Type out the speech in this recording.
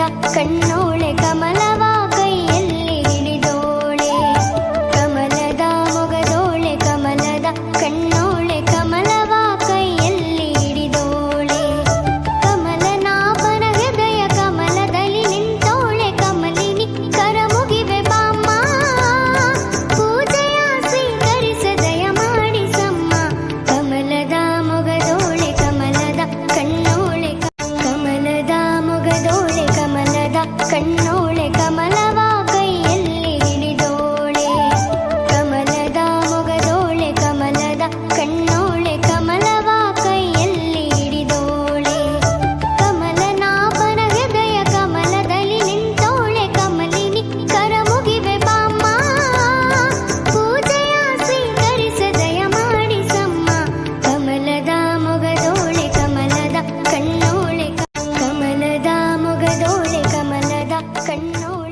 ಕಣ್ಣೋಳೆ ಕಮಲವ ಕೈಯಲ್ಲಿ ಹಿಡಿದೋಳೆ ಕಮಲದ ಮೊಗದೋಳೆ ಕಮಲದ ಕಣ್ಣೋಳೆ ಕಮಲವ ಕೈಯಲ್ಲಿ ಹಿಡಿದೋಳೆ ಕಮಲನಾಭನ ಹೃದಯ ಕಮಲದಲ್ಲಿ ನಿಂತೋಳೆ ಕಮಲಿನಿ ಕರ ಮುಗಿವೆ ಬಾಮ್ಮ ಪೂಜೆಯ ಸ್ವೀಕರಿಸ ದಯ ಮಾಡಿಸಮ್ಮ ಕಮಲದ ಮೊಗದೋಳೆ ಕಮಲದ ಕಣ್ಣೋಳೆ ಕಮಲದ ಮೊಗದೋಳೆ ಕಮಲದ ಕಣ್ಣೋಳೆ ಕಮಲವ ಕೈಯಲ್ಲಿ ಹಿಡಿದೋಳೆ ಕಮಲದ ಮೊಗದೋಳೆ ಕಮಲದ ಕಣ್ಣೋಳೆ ಕಮಲವ ಕೈಯಲ್ಲಿ ಹಿಡಿದೋಳೆ ಕಮಲನಾಭನ ಹೃದಯ ಕಮಲದಲ್ಲಿ ನಿಂತೋಳೆ ಕಮಲಿನಿ ಕರ ಮುಗಿವೆ ಬಾಮ್ಮ ಪೂಜೆಯ ಸ್ವೀಕರಿಸ ದಯ ಮಾಡಿಸಮ್ಮ ಕಮಲದ ಮೊಗದೋಳೆ ಕಮಲದ ಕಣ್ಣೋಳೆ ಕಮಲದ ಮೊಗದೋಳೆ ಕಮಲದ ಕಣ್ಣೋಳೆ